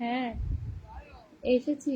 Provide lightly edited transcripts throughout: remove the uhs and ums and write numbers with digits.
হ্যাঁ, এসেছি।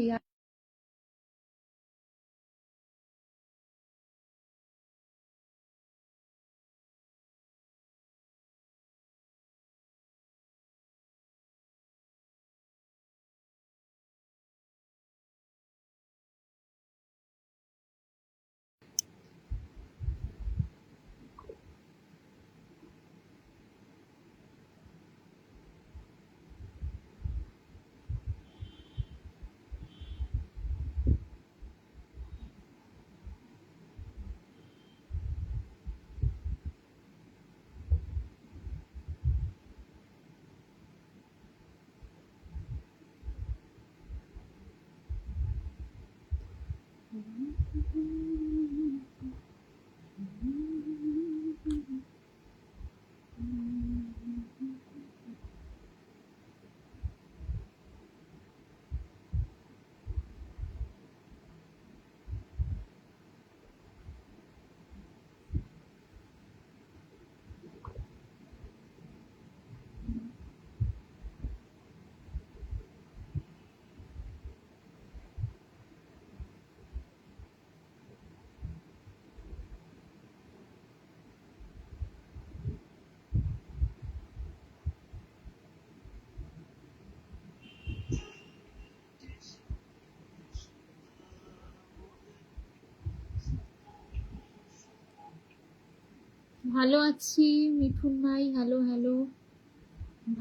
ভালো আছি মিঠুন ভাই, হ্যালো হ্যালো।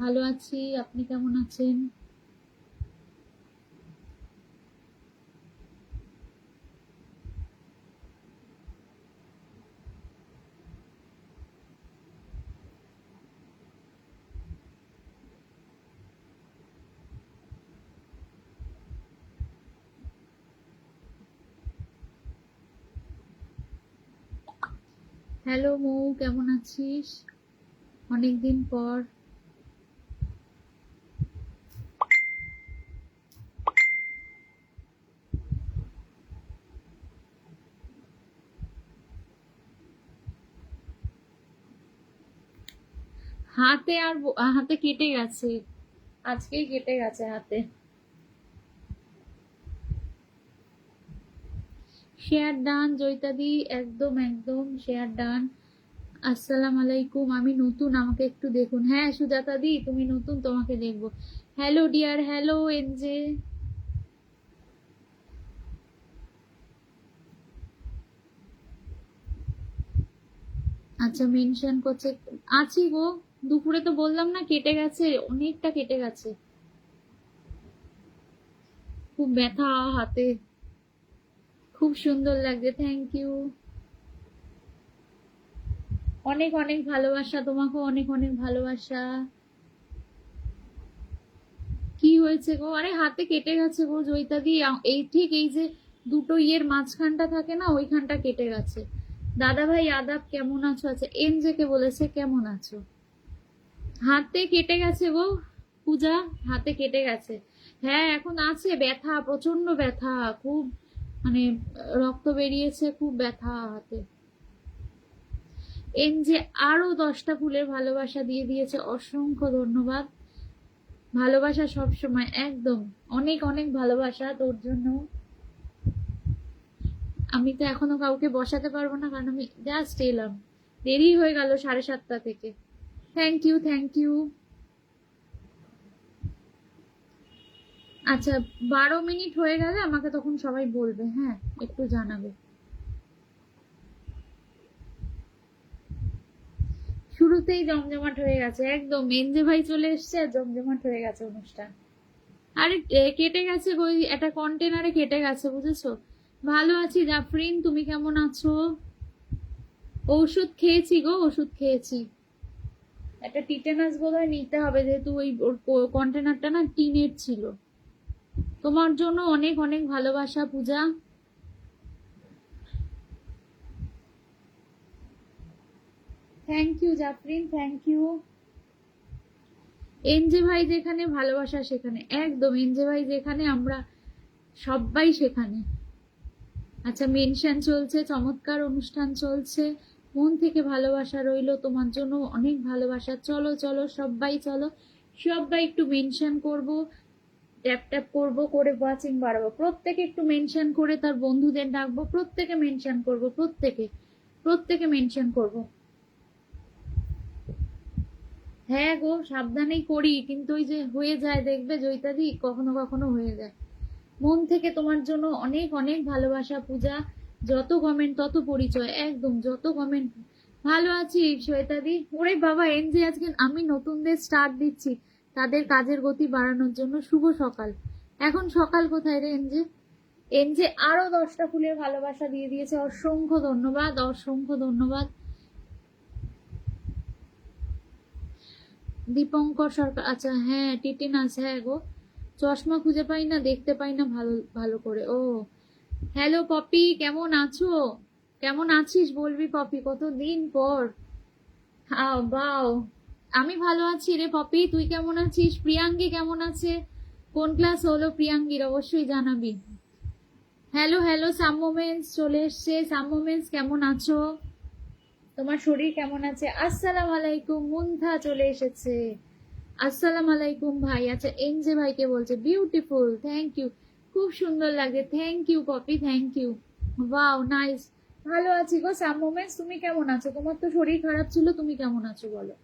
ভালো আছি, আপনি কেমন আছেন? হ্যালো মৌ, কেমন আছিস? অনেকদিন পর। হাতে আর হাতে কেটে গেছে, আজকেই কেটে গেছে হাতে। শেয়ার ডান জয়িতাদি, একদম একদম শেয়ার ডান। আসসালাম আলাইকুম, আমি নতুন, আমাকে একটু দেখুন। হ্যাঁ সুজাতা দি, তুমি নতুন, তোমাকে দেখবো। Hello dear, hello NJ. আচ্ছা মেনশন করছে। আছি গো, দুপুরে তো বললাম না কেটে গেছে, অনেকটা কেটে গেছে। খুব ব্যথা হাতে। খুব সুন্দর লাগছে, থ্যাংক ইউ। অনেক অনেক ভালোবাসা তোমাকেও, অনেক অনেক ভালোবাসা। কি হয়েছে গো? আরে হাতে কেটে গেছে গো জয়িতা দি, এই ঠিক এই যে দুটো ইয়ের মাঝখানটা থাকে না, ওইখানটা কেটে গেছে। দাদা ভাই আদাব, কেমন আছো? আচ্ছা এনজে কে বলেছে কেমন আছো। হাতে কেটে গেছে গো পূজা, হাতে কেটে গেছে। হ্যাঁ এখন আছে ব্যথা, প্রচন্ড ব্যথা, খুব মানে রক্ত বেরিয়েছে, খুব ব্যথা হাতে। এনজে আরো 10টা ফুলের ভালোবাসা দিয়ে দিয়েছে, অসংখ্য ধন্যবাদ। ভালোবাসা সব সময়, একদম অনেক অনেক ভালোবাসা তোর জন্য। আমি তো এখনো কাউকে বসাতে পারবো না, কারণ আমি জাস্ট এলাম, দেরি হয়ে গেল 7:30 থেকে। Thank you thank you. আচ্ছা 12 মিনিট হয়ে গেলে আমাকে তখন সবাই বলবে, হ্যাঁ একটু জানাবে। শুরুতেই জমজমাট হয়ে গেছে, একদম এনজে ভাই চলে এসছে আর জমজমাট হয়ে গেছে অনুষ্ঠান। আরে কেটে গেছে ওই একটা কন্টেনারে কেটে গেছে, বুঝেছো। ভালো আছি জাফরিন, তুমি কেমন আছো? ওষুধ খেয়েছি গো, ওষুধ খেয়েছি। একটা টিটেনাস বোধহয় নিতে হবে, যেহেতু ওই কন্টেনারটা না টিনের ছিল। তোমার জন্য অনেক অনেক ভালোবাসা Puja. Thank you Jafrin, thank you. NJ ভাই যেখানে ভালোবাসা সেখানে, একদম এনজে ভাই যেখানে আমরা সবাই সেখানে। আচ্ছা মেনশন চলছে, চমৎকার অনুষ্ঠান চলছে, মন থেকে ভালোবাসা রইলো তোমার জন্য, অনেক ভালোবাসা। চলো চলো সবাই, চলো সবাই একটু মেনশন করব। ট্যাপ ট্যাপ করবো, করে ওয়াচিং বাড়াবো। প্রত্যেকে একটু মেনশন করে তার বন্ধুদের ডাকবো, প্রত্যেকে মেনশন করবো, প্রত্যেকে মেনশন করবো। হ্যাঁ গো, সাবধানেই করি, কিন্তু ওই যে হয়ে যায়, দেখবে জয়িতাদি, কখনো কখনো হয়ে যায়। মন থেকে তোমার জন্য অনেক অনেক ভালোবাসা পূজা। যত কমেন্ট তত পরিচয়, একদম যত কমেন্ট। ভালো আছি শ্বেতাদি। ওরে বাবা, এনজে আজকে আমি নতুনদের স্টার্ট দিচ্ছি তাদের কাজের গতি বাড়ানোর জন্য। শুভ সকাল। এখন সকাল কোথায় রে এনজে? এনজে আরো 10টা ফুলের ভালোবাসা দিয়ে দিয়েছে, অসংখ্য ধন্যবাদ, অসংখ্য ধন্যবাদ। দীপঙ্কর সরকার, আচ্ছা হ্যাঁ টিটিনাস, হ্যাঁ গো, চশমা খুঁজে পাই না, দেখতে পাই না ভালো ভালো করে। ও হ্যালো পপি, কেমন আছো? কেমন আছিস বলবি পপি, কতদিন পর। বাও, আমি ভালো আছি রে পপি, তুই কেমন আছিস? প্রিয়াঙ্গী কেমন আছে? কোন ক্লাস হলো প্রিয়াঙ্গীর, অবশ্যই জানাবি। হ্যালো হ্যালো, সাম্মোমেন্স চলে এসছে। সাম্মোমেন্স কেমন আছো? তোমার শরীর কেমন আছে? আসসালাম আলাইকুম, মুন্থা চলে এসেছে। আসসালাম আলাইকুম ভাই। আচ্ছা এনজে ভাইকে বলছে বিউটিফুল, থ্যাংক ইউ, খুব সুন্দর লাগে, thank you Popy, thank you, wow nice. ভালো আছি গো সামোমেন্স, তুমি কেমন আছো? তোমার তো শরীর খারাপ ছিল, তুমি কেমন আছো বলো?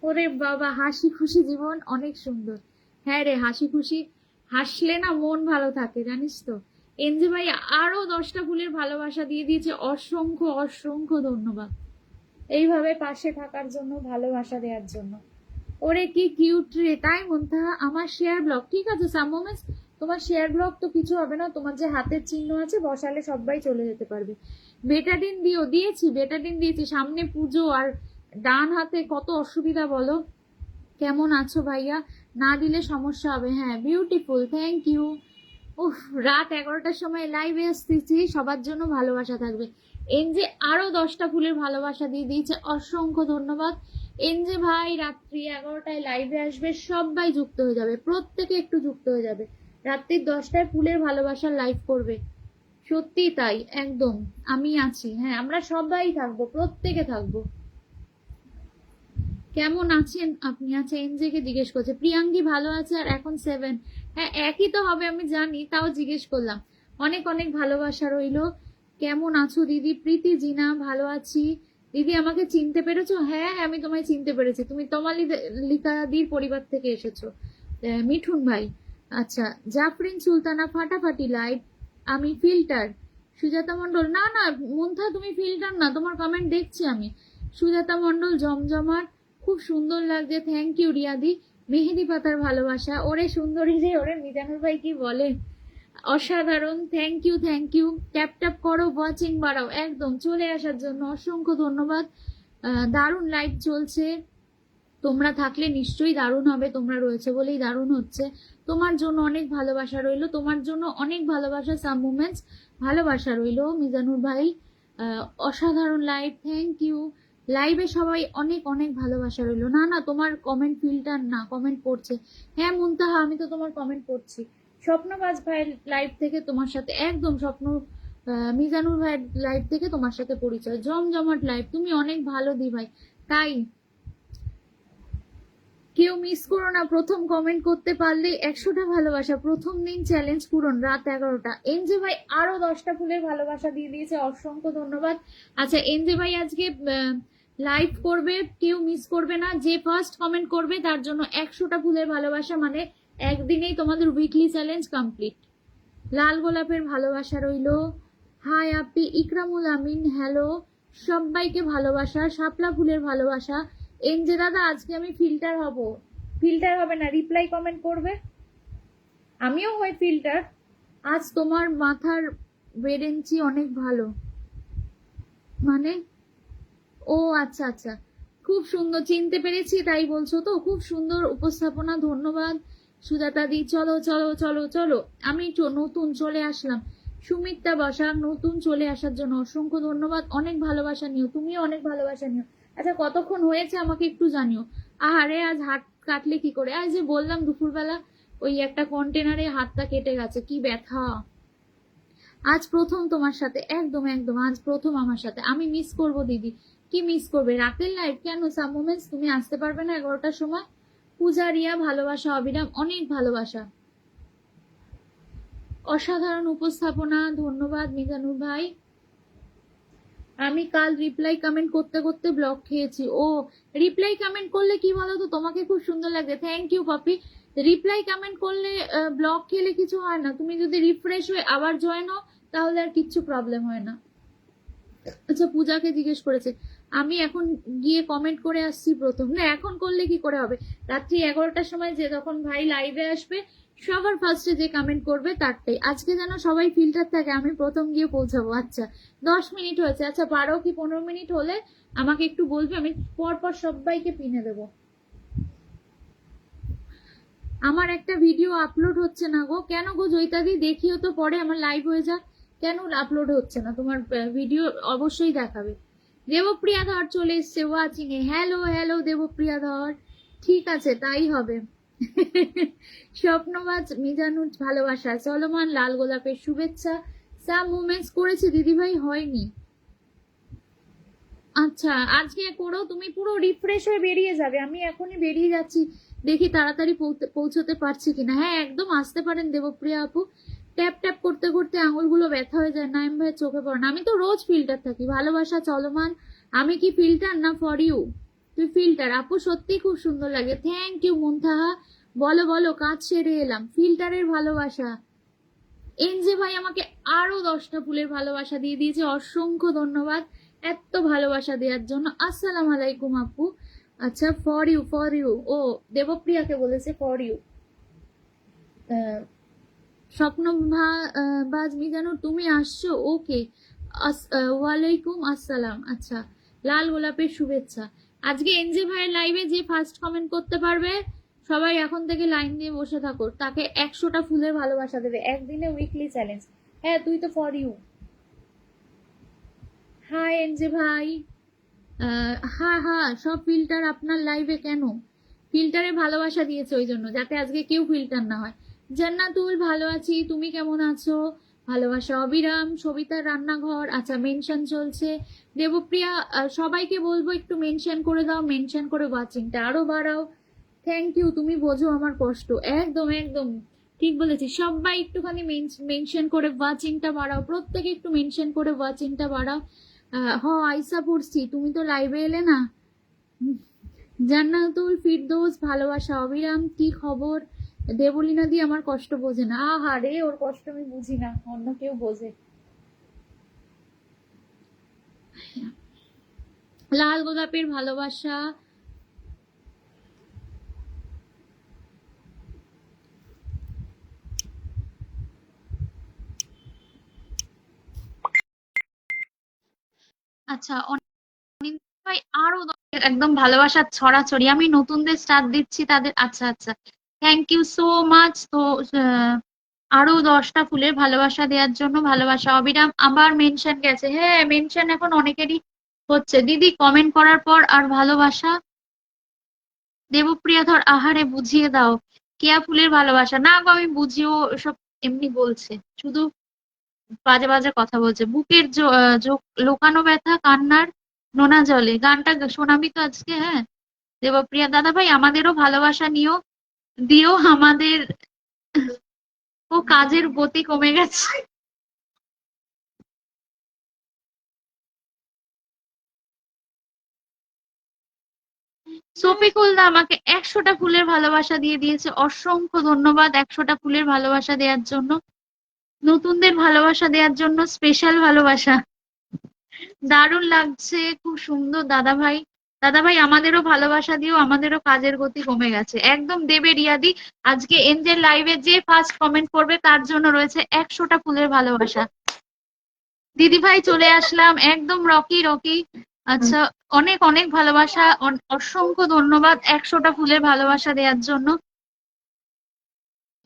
ওরে বাবা, হাসি খুশি জীবন অনেক সুন্দর। হ্যাঁ রে, হাসি খুশি হাসলে না মন ভালো থাকে, জানিস তো। এনজে ভাই আরো 10টা ফুলের ভালোবাসা দিয়ে দিয়েছে, অসংখ্য অসংখ্য ধন্যবাদ এইভাবে পাশে থাকার জন্য, ভালোবাসা দেওয়ার জন্য। ওরে কি কিউট রে, তাই মনতা। আমার শেয়ার ব্লগ, ঠিক আছে সামোমেন্স, তোমার শেয়ার ব্লগ তো কিছু হবে না, তোমার যে হাতের চিহ্ন আছে বসালে সবাই চলে যেতে পারবে। বেটাডিন দিয়েছি, বেটাডিন দিয়েছি, সামনে পুজো, আর ডান হাতে কত অসুবিধা বলো। কেমন আছো ভাইয়া? না দিলে সমস্যা হবে। হ্যাঁ বিউটিফুল, থ্যাংক ইউ। উফ, রাত 11টার সময় লাইভে আসতেছি, সবার জন্য ভালোবাসা থাকবে। এনজে আরো 10টা ফুলের ভালোবাসা দিয়ে দিয়েছে, অসংখ্য ধন্যবাদ। এনজে ভাই রাত্রি 11টায় লাইভে আসবে, সবাই যুক্ত হয়ে যাবে, প্রত্যেকে একটু যুক্ত হয়ে যাবে। রাত্রি 10টায় ফুলের ভালোবাসার লাইভ করবে, সত্যি তাই, একদম। আমি আছি, হ্যাঁ আমরা সবাই থাকবো, প্রত্যেকে থাকবো। কেমন আছেন আপনি? আচ্ছা এনজে কে জিজ্ঞেস করছে। প্রিয়াঙ্গী ভালো আছে, আর এখন 7। হ্যাঁ একই তো হবে আমি জানি, তাও জিজ্ঞেস করলাম। অনেক অনেক ভালোবাসা রইলো। কেমন আছো দিদি? প্রীতি জিনা, ভালো আছি দিদি। আমাকে চিনতে পেরেছো? হ্যাঁ আমি তোমায় চিনতে পেরেছি, তুমি তমালি লিকাদির পরিবার থেকে এসেছো। মিঠুন ভাই, আচ্ছা। জাফরিন সুলতানা, ফাটাফাটি লাইভ। আমি ফিল্টার। সুজাতা মন্ডল, না না মুন্থা তুমি ফিল্টার না, তোমার কমেন্ট দেখছি আমি। সুজাতা মন্ডল, জমজমাট, খুব সুন্দর লাগছে, থ্যাংক ইউ রিয়াদি। মেহেদি পাতার ভালোবাসা, ওরে সুন্দরী রে, ওরে মিজানুর ভাই কি বলে, অসাধারণ, thank you thank you. Tap tap করো, ওয়াচিং বাড়াও, একদম চলে আসার জন্য অসংখ্য ধন্যবাদ। দারুণ লাইভ চলছে, তোমরা থাকলে নিশ্চয়ই দারুণ হবে, তোমরা রয়েছে বলেই দারুণ হচ্ছে। তোমার জন্য অনেক ভালোবাসা রইলো, তোমার জন্য অনেক ভালোবাসা সাম মুমেন্টস, ভালোবাসা রইলো মিজানুর ভাই। অসাধারণ লাইভ, থ্যাংক ইউ। লাইভে সবাই অনেক অনেক ভালোবাসা রইলো। না না তোমার কমেন্ট ফিল্টার না, কমেন্ট পড়ছে। হ্যাঁ মুনতাহা, আমি তো তোমার কমেন্ট পড়ছি। স্বপ্নবাজ ভাইয়ের লাইভ থেকে তোমার সাথে একদম মিজানুর ভাইয়ের লাইভ থেকে তোমার সাথে পরিচয়, জমজমাট লাইভ, তুমি অনেক ভালো দি ভাই। তাই কেউ মিস করো না, প্রথম কমেন্ট করতে পারলে 100টা ভালোবাসা, প্রথম দিন চ্যালেঞ্জ পূরণ, রাত 11টা। এনজে ভাই আরো 10টা ফুলের ভালোবাসা দিয়ে দিয়েছে, অসংখ্য ধন্যবাদ। আচ্ছা এনজে ভাই আজকে লাইভ করবে, কেউ মিস করবে না, যে ফার্স্ট কমেন্ট করবে তার জন্য 100টা ফুলের ভালোবাসা, মানে একদিনেই তোমাদের উইকলি চ্যালেঞ্জ কমপ্লিট। লাল গোলাপের ভালোবাসা রইলো। হাই আপি, ইকরামুল আমিন, হ্যালো, সবাইকে ভালোবাসা। শাপলা ফুলের ভালোবাসা। এনজে দাদা আজকে আমি ফিল্টার হব। ফিল্টার হবে না, রিপ্লাই কমেন্ট করবে, আমিও হই ফিল্টার। আজ তোমার মাথার বেরেঞ্চি অনেক ভালো, মানে ও আচ্ছা আচ্ছা, খুব সুন্দর, চিনতে পেরেছি তাই বলছো তো, খুব সুন্দর উপস্থাপনা, ধন্যবাদ সুজাতা দি। চলো চলো চলো চলো, আমি নতুন চলে আসলাম। সুমিত্রা বসাক, নতুন চলে আসার জন্য অসংখ্য ধন্যবাদ, অনেক ভালোবাসা নিও, তুমিও অনেক ভালোবাসা নিও। আচ্ছা কতক্ষণ হয়েছে আমাকে একটু জানিও। আহারে আজ হাত কাটলে কি করে, আজ যে বললাম দুপুরবেলা ওই একটা কন্টেনারে হাতটা কেটে গেছে, কি ব্যথা। আজ প্রথম তোমার সাথে, একদম একদম আজ প্রথম আমার সাথে। আমি মিস করব দিদি। কি মিস করবে? রাতের লাইভ কেন সাম মোমেন্টস, তুমি আসতে পারবে না 11টার সময়? পূজারিয়া ভালোবাসা, অবিরাম অনেক ভালোবাসা, অসাধারণ উপস্থাপনা, ধন্যবাদ মিজানুর ভাই। আমি কাল রিপ্লাই কমেন্ট করতে করতে ব্লক খেয়েছি। ও রিপ্লাই কমেন্ট করলে কি বলতো, তোমাকে খুব সুন্দর লাগছে, thank you Popy. Reply comment করলে ব্লক খেলে কিছু হয় না, তুমি যদি রিফ্রেশ হয়ে আবার জয়েন হও তাহলে আর কিচ্ছু প্রবলেম হয় না। আচ্ছা পূজাকে জিজ্ঞেস করেছে, আমি এখন গিয়ে কমেন্ট করে আসছি প্রথম। না এখন করলে কি করে হবে, রাত্রি 11টার সময় যে যখন ভাই লাইভে আসবে সবার ফার্স্টে যে কমেন্ট করবে তারটাই। আজকে যেন সবাই ফিল্টার থাকে, আমি প্রথম গিয়ে পৌঁছাবো। আচ্ছা 10 মিনিট হয়েছে, আচ্ছা 12 কি 15 মিনিট হলে আমাকে একটু বলবে, আমি পরপর সবাইকে পিনে দেবো। আমার একটা ভিডিও আপলোড হচ্ছে না গো, কেন গো জয়িতাদি? দেখিও তো পরে, আমার লাইভ হয়ে যাক, কেন আপলোড হচ্ছে না? তোমার ভিডিও অবশ্যই দেখাবে। দেবপ্রিয়া ধর চলে এসছে watching a, hello hello Debapriya ধর, ঠিক আছে তাই হবে। স্বপ্নবাজ মিজানুর ভালোবাসা, চলমান লাল গোলাপের শুভেচ্ছা, সাম মুভমেন্টস করেছে দিদিভাই, হয়নি। আচ্ছা আজকে করো, তুমি পুরো রিফ্রেশ হয়ে বেরিয়ে যাবে, আমি এখনই বেরিয়ে যাচ্ছি, দেখি তাড়াতাড়ি পৌঁছতে পারছি কিনা। হ্যাঁ একদম আসতে পারেন দেবপ্রিয়া আপু, ট্যাপ ট্যাপ করতে করতে আঙুলগুলো ব্যথা হয়ে যায়, নাইম ভাই চোখে পড়ে না। আমি তো রোজ ফিল্টার থাকি। ভালোবাসা চলমান, আমি কি ফিল্টার না ফর ইউ? তুই ফিল্টার আপু, সত্যি খুব সুন্দর লাগে, থ্যাংক ইউ মুনতাহা। বলো বলো, কাজ সেরে এলাম, ফিল্টারের ভালোবাসা। এনজে ভাই আমাকে আরো 10টা ফুলের ভালোবাসা দিয়ে দিয়েছে, অসংখ্য ধন্যবাদ এত ভালোবাসা দেওয়ার জন্য। আসসালাম আলাইকুম আপু। আচ্ছা ফর ইউ, ফর ইউ, ও দেবপ্রিয়াকে বলেছে ফর ইউ। স্বপ্ন বাজ মিজানু তুমি আসছো, ওকে। ওয়ালাইকুম আসসালাম। আচ্ছা লাল গোলাপের শুভেচ্ছা। আজকে এনজে ভাইয়ের লাইভে যে ফার্স্ট কমেন্ট করতে পারবে সবাই এখন থেকে লাইন দিয়ে বসে থাকো, তাকে 100টা ফুলের ভালোবাসা দেবে, একদিনে উইকলি চ্যালেঞ্জ। হ্যাঁ তুই তো ফর ইউ। হাই এনজে ভাই। হ্যাঁ হ্যাঁ, সব ফিল্টার আপনার লাইভে কেন? ফিল্টারে ভালোবাসা দিয়েছে ওই জন্য, যাতে আজকে কেউ ফিল্টার না হয়। জান্নাতুল ভালো আছি, তুমি কেমন আছো? ভালোবাসা অবিরাম, সবিতার রান্নাঘর, আচ্ছা মেনশন চলছে। দেবপ্রিয়া সবাইকে বলবো একটু মেনশন করে দাও, মেনশন করে ওয়াচিংটা আরো বাড়াও। থ্যাংক ইউ, তুমি বোঝো আমার কষ্ট, একদম একদম ঠিক বলেছি। সবাই একটুখানি মেনশন করে ওয়াচিংটা বাড়াও, প্রত্যেকে একটু মেনশন করে ওয়াচিংটা বাড়াও। আইসা পড়ছি, তুমি তো লাইভে এলে না। জান্নাতুল ফিরদৌস ভালোবাসা অবিরাম, কি খবর? দেবলীনা দি আমার কষ্ট বোঝে না, আহা রে ওর কষ্ট আমি বুঝি না, অন্য কেউ বোঝে। লাল গোলাপের ভালোবাসা। আচ্ছা ভাই আরো একদম ভালোবাসার ছড়াছড়ি, আমি নতুনদের স্টার্ট দিচ্ছি তাদের। আচ্ছা আচ্ছা থ্যাংক ইউ সো মাচ। তো আরো 10টা ফুলের ভালোবাসা দেওয়ার জন্য, ভালোবাসা অবিরাম আবার মেনশন গেছে। হ্যাঁ মেনশন এখন অনেকেরই হচ্ছে দিদি, কমেন্ট করার পর আর ভালোবাসা। দেবপ্রিয়া ধর আহারে বুঝিয়ে দাও, কেয়া ফুলের ভালোবাসা না গো, আমি বুঝিও সব এমনি বলছে, শুধু বাজে বাজে কথা বলছে। বুকের লোকানো ব্যথা কান্নার নোনা জলে, গানটা শোনাবি তো আজকে? হ্যাঁ দেবপ্রিয়া দাদা ভাই আমাদেরও ভালোবাসা নিও, দিও আমাদের। ও কাজের গতি কমে গেছে। শফিকুল দা আমাকে 100টা ফুলের ভালোবাসা দিয়ে দিয়েছে, অসংখ্য ধন্যবাদ 100টা ফুলের ভালোবাসা দেওয়ার জন্য। নতুনদের ভালোবাসা দেওয়ার জন্য স্পেশাল ভালোবাসা, দারুণ লাগছে, খুব সুন্দর দাদা ভাই। দাদা ভাই আমাদেরও ভালোবাসা দিও, আমাদেরও কাজের গতি কমে গেছে, একদম দেবে রিয়াদি। আজকে এনজেল লাইভে যে ফার্স্ট কমেন্ট করবে তার জন্য রয়েছে 100টা ফুলের ভালোবাসা। দিদি ভাই চলে আসলাম, একদম রকি রকি। আচ্ছা অনেক অনেক ভালোবাসা, অসংখ্য ধন্যবাদ 100টা ফুলের ভালোবাসা দেওয়ার জন্য।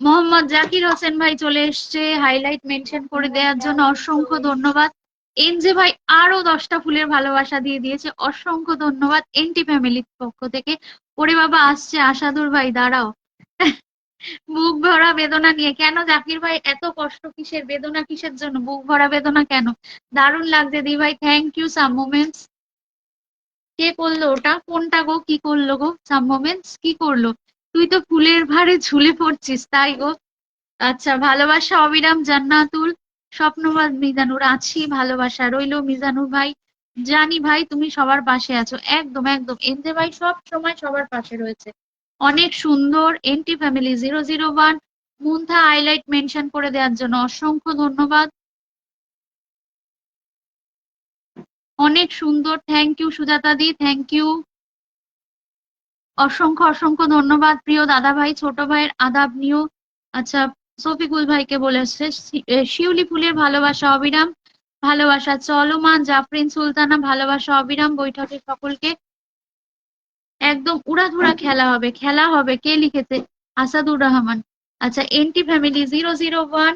মোহাম্মদ জাকির হোসেন ভাই চলে এসছে হাইলাইট মেনশন করে দেওয়ার জন্য, অসংখ্য ধন্যবাদ। এনজে ভাই আরো 10টা ফুলের ভালোবাসা দিয়ে দিয়েছে, অসংখ্য ধন্যবাদ এনটি ফ্যামিলির পক্ষ থেকে। ওরে বাবা আসছে আশাদুর ভাই, দাঁড়াও। বুক ভরা বেদনা নিয়ে, কেন জাকির ভাই এত কষ্ট কিসের, বেদনা কিসের জন্য, বুক ভরা বেদনা কেন? দারুণ লাগছে দি ভাই, থ্যাংক ইউ সাম মোমেন্টস। কে করলো ওটা, কোনটা গো, কি করলো গো সাম মোমেন্টস, কি করলো? তুই তো ফুলের ভারে ঝুলে পড়ছিস তাই গো। আচ্ছা, ভালোবাসা অবিরাম জান্নাতুল, স্বপ্নবাদ মিজানুর, আছি, ভালোবাসা রইলো মিজানুর ভাই। জানি ভাই তুমি সবার পাশে আছো, একদম একদম, এনজে ভাই সব সময় সবার পাশে রয়েছে। অনেক সুন্দর। এনটি ফ্যামিলি 001 মুন্থা হাইলাইট মেনশন করে দেওয়ার জন্য অসংখ্য ধন্যবাদ। অনেক সুন্দর, থ্যাংক ইউ সুজাতা দি, থ্যাংক ইউ। অসংখ্য অসংখ্য ধন্যবাদ প্রিয় দাদা ভাই, ছোট ভাইয়ের আদাব নিও। আচ্ছা, শফিকুল ভাইকে বলেছে শিউলি ফুলের ভালোবাসা অবিরাম, ভালোবাসা চলমান, জাফরিন সুলতানা ভালোবাসা অবিরাম, বৈঠকে সকলকে। একদম উড়াধুরা খেলা হবে, খেলা হবে। কে লিখেছে? আসাদুর রহমান। আচ্ছা, এনটি ফ্যামিলি 001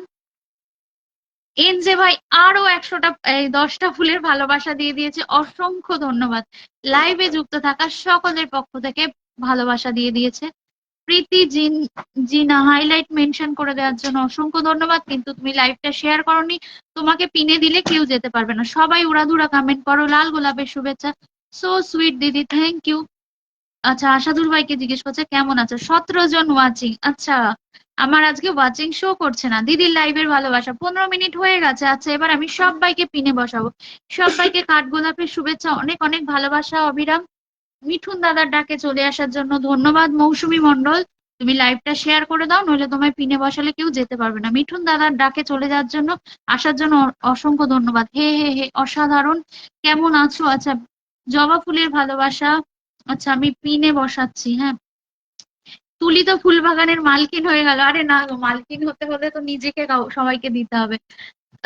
এনজে ভাই আরো 100টা 10টা ফুলের ভালোবাসা দিয়ে দিয়েছে, অসংখ্য ধন্যবাদ। লাইভে যুক্ত থাকা সকলের পক্ষ থেকে ভালোবাসা দিয়ে দিয়েছে। প্রীতি জিনা হাইলাইট মেনশন করে দেওয়ার জন্য অসংখ্য ধন্যবাদ, কিন্তু তুমি লাইভটা শেয়ার করোনি। তোমাকে পিনে দিলে কেউ যেতে পারবে না, সবাই উড়াধুরা কমেন্ট করো। লাল গোলাপের শুভেচ্ছা, সো সুইট দিদি, থ্যাংক ইউ। আচ্ছা, আশাদুল ভাইকে জিজ্ঞেস করছে কেমন আছে, 17 জন ওয়াচিং। আচ্ছা, আমার আজকে ওয়াচিং শো করছে না। দিদির লাইভের ভালোবাসা 15 মিনিট হয়ে গেছে। আচ্ছা, এবার আমি সবাইকে পিনে বসাবো। সবাইকে কাঠগোলাপের শুভেচ্ছা, অনেক অনেক ভালোবাসা অবিরাম। মিঠুন দাদার ডাকে চলে আসার জন্য ধন্যবাদ। মৌসুমী মণ্ডল, তুমি লাইভটা শেয়ার করে দাও, নইলে তোমায় পিনে বসালে কেউ যেতে পারবে না। মিঠুন দাদার ডাকে চলে যাওয়ার জন্য, আসার জন্য অসংখ্য ধন্যবাদ। হে হে হে, অসাধারণ। কেমন আছো? আচ্ছা, জবা ফুলের ভালোবাসা। আচ্ছা, আমি পিনে বসাচ্ছি, হ্যাঁ। তুলি তো ফুল বাগানের মালকিন হয়ে গেল। আরে না গো, মালকিন হতে হলে তো নিজেকে সবাইকে দিতে হবে।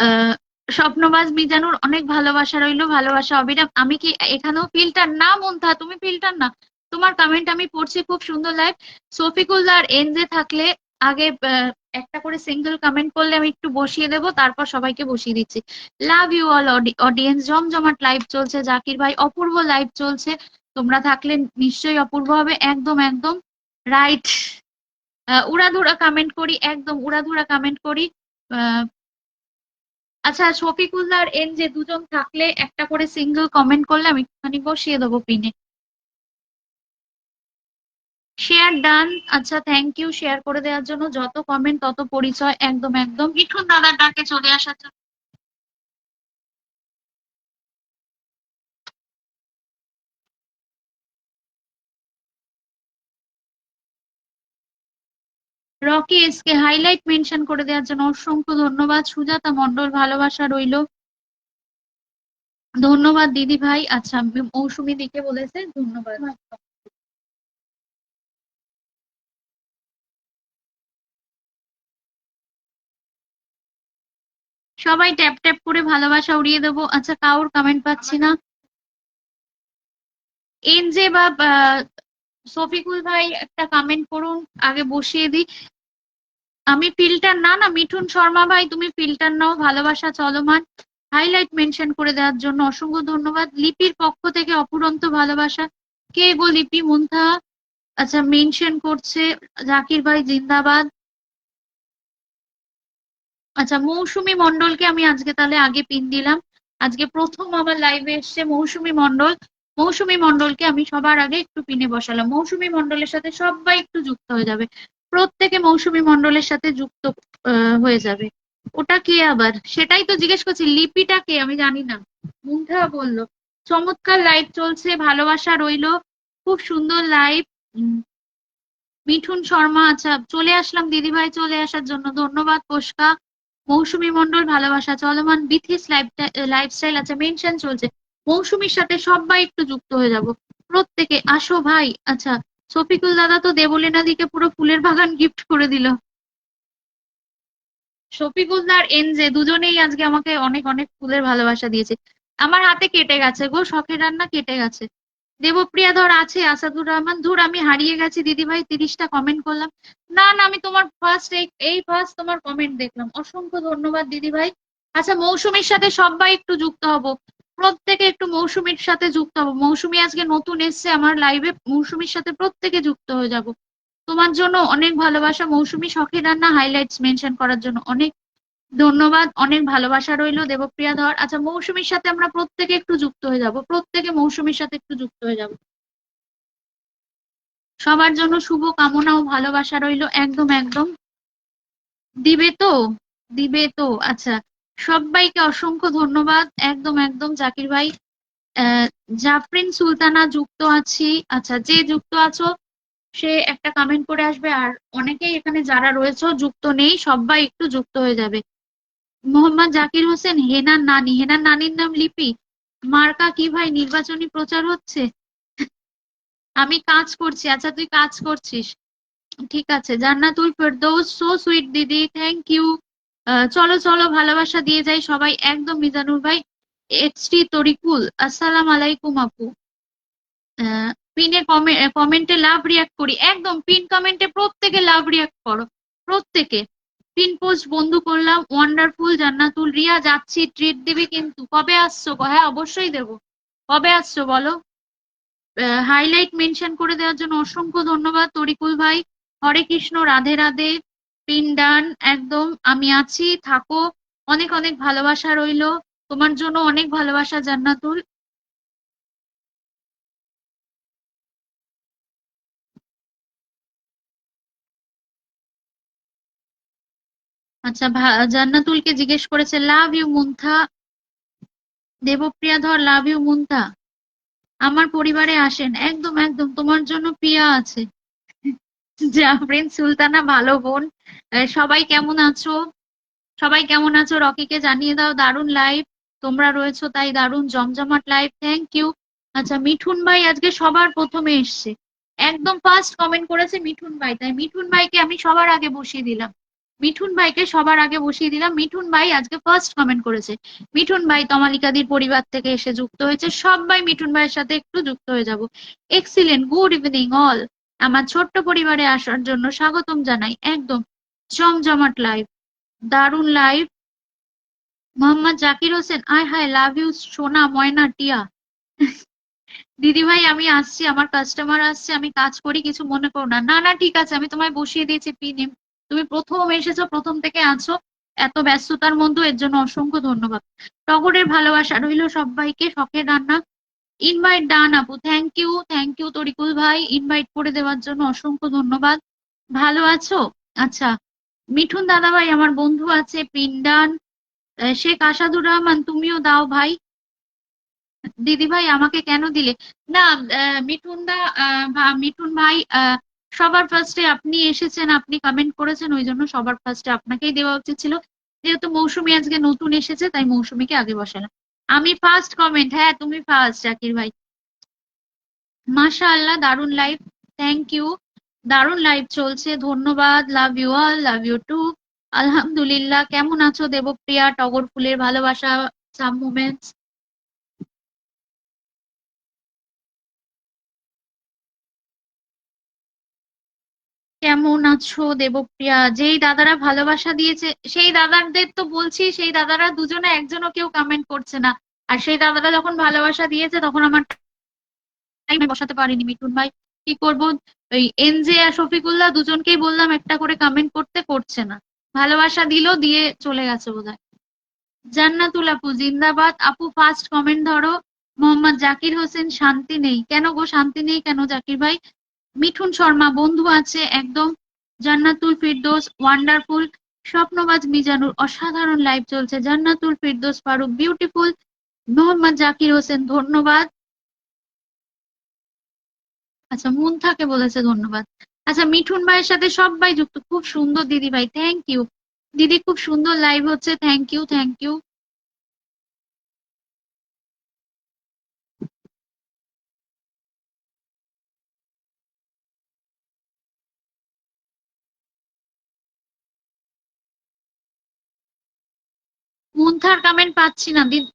আহ স্বপ্নবাজ মিজানুর, অনেক ভালোবাসা রইলো, ভালোবাসা অবিরাম। আমি কি এখানেও ফিল্টার না? মন্থা তুমি ফিল্টার না? তোমার কমেন্ট আমি পড়ছি, খুব সুন্দর লাইভ। শফিকুল্লাহ আর এনজে থাকলে আগে একটা করে সিঙ্গেল কমেন্ট করলে আমি একটু বসিয়ে দেবো, তারপর সবাইকে বসিয়ে দিচ্ছি। লাভ ইউ অল অডিয়েন্স, জমজমাট লাইভ চলছে। জাকির ভাই, অপূর্ব লাইভ চলছে। তোমরা থাকলে নিশ্চয়ই অপূর্ব হবে, একদম একদম রাইট। উড়াধুরা কমেন্ট করি, একদম উড়াধুরা কমেন্ট করি। আচ্ছা, শফিকুল্লাহ আর এন যে দুজন থাকলে একটা করে সিঙ্গেল কমেন্ট করলে আমি একটুখানি বসিয়ে দেবো পিনে। Share done. আচ্ছা, থ্যাংক ইউ শেয়ার করে দেওয়ার জন্য। যত কমেন্ট তত পরিচয়, একদম একদম। মিঠুন দাদার ডাকে চলে আসার জন্য। রকি এসকে হাইলাইট মেনশন করে দেওয়ার জন্য অসংখ্য ধন্যবাদ। সুজাতা মণ্ডল, ভালোবাসা রইলো, ধন্যবাদ দিদি ভাই। আচ্ছা, মৌসুমী দিকে বলেছে, ধন্যবাদ। সবাই ট্যাপ ট্যাপ করে ভালোবাসা উড়িয়ে দেবো। আচ্ছা, কাউর কমেন্ট পাচ্ছি না। এনজে বা শফিকুল ভাই একটা কমেন্ট করুন, আগে বসিয়ে দিই। আমি ফিল্টার না, না মিঠুন শর্মা ভাই, তুমি ফিল্টার নাও। ভালোবাসা চলমান, হাইলাইট মেনশন করে দেওয়ার জন্য অসংখ্য ধন্যবাদ। লিপির পক্ষ থেকে অপুরন্ত ভালোবাসা। কে গো লিপি? মুন্থা আচ্ছা মেনশন করছে। জাকির ভাই জিন্দাবাদ। আচ্ছা, মৌসুমী মণ্ডলকে আমি আজকে তাহলে আগে পিন দিলাম। আজকে প্রথম আমার লাইভে এসছে মৌসুমী মণ্ডল। মৌসুমী মণ্ডলকে আমি সবার আগে একটু পিনে বসালাম। মৌসুমী মণ্ডলের সাথে সবাই একটু যুক্ত হয়ে যাবে, প্রত্যেকে মৌসুমী মণ্ডলের সাথে যুক্ত হয়ে যাবে। ওটা কে আবার? সেটাই তো জিজ্ঞেস করছি, লিপিটা কে আমি জানি না। মুন্থা বললো চমৎকার লাইভ চলছে, ভালোবাসা রইলো, খুব সুন্দর লাইভ। মিঠুন শর্মা, আচ্ছা চলে আসলাম দিদিভাই, চলে আসার জন্য ধন্যবাদ। পোস্কা মৌসুমী মণ্ডল, ভালোবাসা চলমান, বিথিস লাইফস্টাইল, আচ্ছা মেনশন চলছে। মৌসুমীর সাথে সবাই একটু যুক্ত হয়ে যাব, প্রত্যেকে আসো ভাই। আচ্ছা, শফিকুল দাদা তো দেবলীনা দিকে পুরো ফুলের বাগান গিফট করে দিল। শফিকুল আর এনজে দুজনেই আজকে আমাকে অনেক অনেক ফুলের ভালোবাসা দিয়েছে। আমার হাতে কেটে গেছে গো, শখের রান্না কেটে গেছে। দেবপ্রিয়া ধর আছে, আসাদুর রহমান, ধুর আমি হারিয়ে গেছি দিদি ভাই, 30টা কমেন্ট করলাম। না না, আমি তোমার ফার্স্ট এই ফার্স্ট তোমার কমেন্ট দেখলাম, অসংখ্য ধন্যবাদ দিদি ভাই। আচ্ছা, মৌসুমীর সাথে সবাই একটু যুক্ত হব, প্রত্যেকে একটু মৌসুমীর সাথে যুক্ত হব। মৌসুমী আজকে নতুন এসছে আমার লাইভে, মৌসুমীর সাথে প্রত্যেকে যুক্ত হয়ে যাব। তোমার জন্য অনেক ভালোবাসা মৌসুমী, শখের রান্না হাইলাইটস মেনশন করার জন্য অনেক ধন্যবাদ, অনেক ভালোবাসা রইলো দেবপ্রিয়া ধর। আচ্ছা, মৌসুমীর সাথে আমরা প্রত্যেকে একটু যুক্ত হয়ে যাব, প্রত্যেকে মৌসুমীর সাথে একটু যুক্ত হয়ে যাব। সবার জন্য শুভ কামনা ও ভালোবাসা রইলো, একদম একদম। দিবে তো? দিবে তো? আচ্ছা, সবাইকে অসংখ্য ধন্যবাদ, একদম একদম জাকির ভাই। আহ জাফরিন সুলতানা যুক্ত আছি। আচ্ছা, যে যুক্ত আছো সে একটা কমেন্ট করে আসবে, আর অনেকেই এখানে যারা রয়েছে যুক্ত নেই, সবাই একটু যুক্ত হয়ে যাবে। মোহাম্মদ জাকির হোসেন, হেনার নানি। হেনার নানির নাম লিপি? মার্কা কি ভাই, নির্বাচনী প্রচার হচ্ছে? আমি কাজ করছি। আচ্ছা, তুই কাজ করছিস, ঠিক আছে। জান্নাতুল ফেরদৌস, সো সুইট দিদি, থ্যাংক ইউ। চলো চলো, ভালোবাসা দিয়ে যাই সবাই, একদম। মিজানুর ভাই, এক্সটি তরিকুল, আসসালাম আলাইকুম আপু। পিনে কমেন্টে লাভ রিয়াক্ট করি, একদম। পিন কমেন্টে প্রত্যেকে লাভ রিয়াক্ট করো, প্রত্যেকে। পিন পোস্ট বন্ধু করলাম, ওয়ান্ডারফুল। জান্নাতুল, রিয়া যাচ্ছি, ট্রিট দিবি কিন্তু। কবে আসছো? হ্যাঁ, অবশ্যই দেবো। কবে আসছো বলো? হাইলাইট মেনশন করে দেওয়ার জন্য অসংখ্য ধন্যবাদ তরিকুল ভাই। হরে কৃষ্ণ, রাধে রাধে। পিন ডান, একদম। আমি আছি, থাকো। অনেক অনেক ভালোবাসা রইলো, তোমার জন্য অনেক ভালোবাসা জান্নাতুল। আচ্ছা, জান্নাতুলকে জিজ্ঞেস করেছে, লাভ ইউ মুন্থা। দেবপ্রিয়া ধর, লাভ ইউ মুন্থা। আমার পরিবারে আসেন, একদম একদম, তোমার জন্য প্রিয়া আছে। জাফরিন সুলতানা, ভালো বোন। সবাই কেমন আছো? সবাই কেমন আছো রকিকে জানিয়ে দাও। দারুণ লাইভ, তোমরা রয়েছো তাই দারুণ জমজমাট লাইভ, থ্যাংক ইউ। আচ্ছা, মিঠুন ভাই আজকে সবার প্রথমে এসছে, একদম ফার্স্ট কমেন্ট করেছে মিঠুন ভাই, তাই মিঠুন ভাইকে আমি সবার আগে বসিয়ে দিলাম। মিঠুন ভাইকে সবার আগে বসিয়ে দিলাম, মিঠুন ভাই আজকে ফার্স্ট কমেন্ট করেছে। মিঠুন ভাই তমালিকাদির পরিবার থেকে এসে যুক্ত হয়েছে, সবাই মিঠুন ভাইয়ের সাথে একটু যুক্ত হয়ে যাব। Excellent, good evening all. আমার ছোট্ট পরিবারে আসার জন্য স্বাগতম জানাই, একদম। জমজমাট লাইভ, দারুণ লাইভ। মোহাম্মদ জাকির হোসেন, আয় হায়, লাভ ইউ সোনা ময়না টিয়া। দিদি ভাই আমি আসছি, আমার কাস্টমার আসছে, আমি কাজ করি, কিছু মনে করো না। না না, ঠিক আছে, আমি তোমায় বসিয়ে দিয়েছি পিন। তুমি প্রথম এসেছো, প্রথম থেকে আছো, এত ব্যস্ততার মধ্যে, এর জন্য অসংখ্য ধন্যবাদ। টগরের ভালোবাসা রইলো সবাইকে, শখের রান্না। ইনভাইট ডান আপু, thank you, thank you Tarikul ভাই, ইনভাইট করে দেওয়ার জন্য অসংখ্য ধন্যবাদ। ভালো আছো? আচ্ছা, মিঠুন দাদা ভাই আমার বন্ধু আছে, পিন ডান। শেখ আসাদুর রহমান, তুমিও দাও ভাই। দিদি ভাই আমাকে কেন দিলে? না, মিঠুন দা, মিঠুন ভাই, সবার ফার্স্টে আপনি এসেছেন, আপনি কমেন্ট করেছেন, ওই জন্য সবার ফার্স্টে আপনাকেই দেওয়া উচিত ছিল। যেহেতু মৌসুমী আজকে নতুন এসেছে, তাই মৌসুমীকে আগে বসালাম। আমি ফার্স্ট কমেন্ট, হ্যাঁ তুমি ফার্স্ট জাকির ভাই। মাশাআল্লাহ, দারুণ লাইভ, থ্যাংক ইউ। দারুণ লাইভ চলছে, ধন্যবাদ। Love you all, love you too. আলহামদুলিল্লাহ, কেমন আছো দেবপ্রিয়া? টগর ফুলের ভালোবাসা, সাম মোমেন্টস। কেমন আছো দেবপ্রিয়া? যেই দাদারা ভালোবাসা দিয়েছে, সেই দাদাদের তো বলছি, সেই দাদারা দুজনে একজনও কেউ কমেন্ট করছে না। আর সেই দাদারা যখন ভালোবাসা দিয়েছে, তখন আমার টাইমে বসাতে পারিনি মিঠুন ভাই, কি করব। ওই এনজে আর শফিকুল্লাহ দুজনকেই বললাম একটা করে কমেন্ট করতে, করছে না। ভালোবাসা দিল, দিয়ে চলে গেছে বোধহয়। জান্নাতুল আপু জিন্দাবাদ। আপু ফার্স্ট কমেন্ট ধরো। মোহাম্মদ জাকির হোসেন, শান্তি নেই কেন গো? শান্তি নেই কেন জাকির ভাই? মিঠুন শর্মা, বন্ধু আছে একদম। জান্নাতুল ফিরদৌস, ওয়ান্ডারফুল। স্বপ্নবাজ মিজানুর, অসাধারণ লাইভ চলছে। জান্নাতুল ফিরদৌস ফারুক, বিউটিফুল। মোহাম্মদ জাকির হোসেন, ধন্যবাদ। আচ্ছা, মুনথাকে বলেছে ধন্যবাদ। আচ্ছা, মিঠুন ভাইয়ের সাথে সবাই যুক্ত, খুব সুন্দর দিদি ভাই, থ্যাংক ইউ। দিদি খুব সুন্দর লাইভ হচ্ছে, থ্যাংক ইউ, থ্যাংক ইউ। মুনথার কমেন্ট পাচ্ছি না দিদি,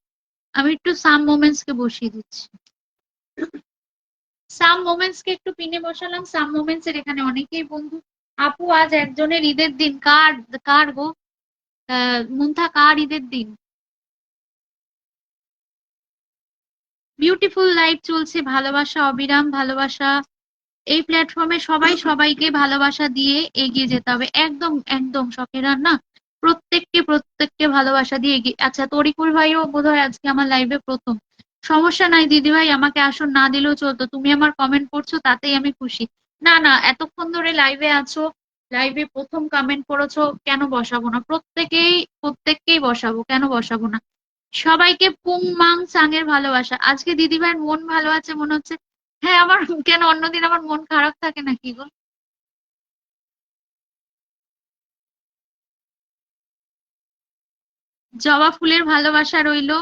আমি একটু সাম মোমেন্টস কে বসিয়ে দিচ্ছি। সাম মোমেন্টস কে একটু পিনে বসালাম, সাম মোমেন্টস এর এখানে অনেকেই বন্ধু। আপু আজ একজনের ঈদের দিন, কার? কার গো? মুনথা, কার ঈদের দিন? বিউটিফুল লাইফ চলছে, ভালোবাসা অবিরাম, ভালোবাসা। এই প্ল্যাটফর্মে সবাই সবাইকে ভালোবাসা দিয়ে এগিয়ে যেতে হবে, একদম একদম। শখের রান্না, প্রত্যেককে প্রত্যেককে ভালোবাসা দিয়ে এগিয়ে। আচ্ছা, তরিকুল ভাইও বোধহয় আজকে আমার লাইভে প্রথম। সমস্যা নাই দিদি ভাই, আমাকে আসন না দিলেও চলতো, তুমি আমার কমেন্ট করছো তাতেই আমি খুশি। না না, এতক্ষণ ধরে লাইভে আছো, লাইভে প্রথম কমেন্ট করেছো, কেন বসাবো না? প্রত্যেককেই বসাবো, কেন বসাবো না? সবাইকে পুং মাং চাঙের ভালোবাসা। আজকে দিদিভাইয়ের মন ভালো আছে মনে হচ্ছে। হ্যাঁ, আমার কেন অন্যদিন আমার মন খারাপ থাকে নাকি গো? জবা ফুলের ভালোবাসা রইলো।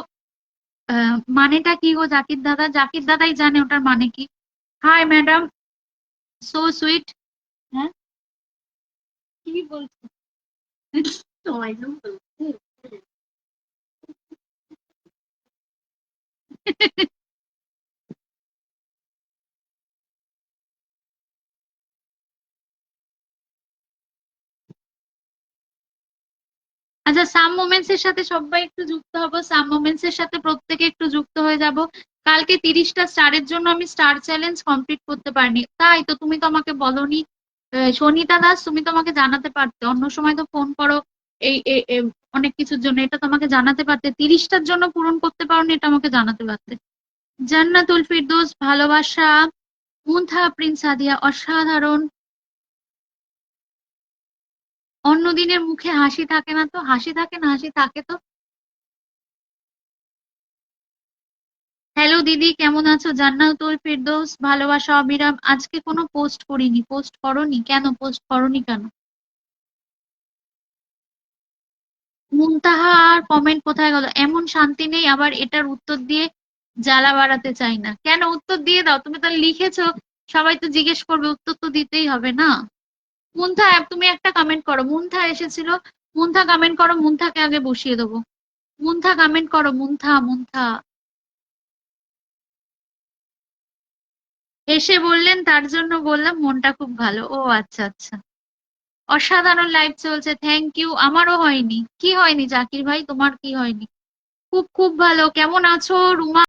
মানেটা কি গো জাকির দাদা? জাকির দাদাই জানে ওটার মানে কি। High madam, so sweet. হ্যাঁ, কি বলছো? তোমায় জন্য বলছি। আচ্ছা, সাম মোমেন্টস এর সাথে সবাই একটু যুক্ত হবো, সাম মোমেন্টস এর সাথে প্রত্যেকে একটু যুক্ত হয়ে যাব। কালকে 30টা স্টারের জন্য আমি স্টার চ্যালেঞ্জ কমপ্লিট করতে পারিনি, তাই তো তুমি তো আমাকে বলনি। সনিতা দাস, তুমি তো আমাকে জানাতে পারতে, অন্য সময় তো ফোন করো অনেক কিছুর জন্য, এটা তো আমাকে জানাতে পারতে। 30টার জন্য পূরণ করতে পারোনি, এটা আমাকে জানাতে পারতে। জান্নাতুল ফিরদৌস ভালোবাসা। মুনথা প্রিন্স সাদিয়া অসাধারণ। অন্যদিনের মুখে হাসি থাকে না তো? হাসি থাকে না, হাসি থাকে তো। হ্যালো দিদি, কেমন আছো? জান্নাতুল ফেরদৌস ভালোবাসা অবিরাম। আজকে কোনো পোস্ট করিনি। পোস্ট করোনি কেন? পোস্ট করোনি কেন? মুনতাহা আর কমেন্ট কোথায় গেল? এমন শান্তি নেই, আবার এটার উত্তর দিয়ে জ্বালা বাড়াতে চাই না। কেন? উত্তর দিয়ে দাও, তুমি তাহলে লিখেছো, সবাই তো জিজ্ঞেস করবে, উত্তর তো দিতেই হবে না? মুনথা, তুমি একটা কমেন্ট করো, মুনথা এসেছিল। মুনথা কমেন্ট করো, মুনথাকে আগে বসিয়ে দেবো। মুনথা কমেন্ট করো, মুনথা মুনথা। এসে বললেন তার জন্য বললাম মনটা খুব ভালো। ও আচ্ছা আচ্ছা। অসাধারণ লাইভ চলছে, থ্যাংক ইউ। আমারও হয়নি। কি হয়নি জাকির ভাই, তোমার কি হয়নি? খুব খুব ভালো। কেমন আছো রুমা?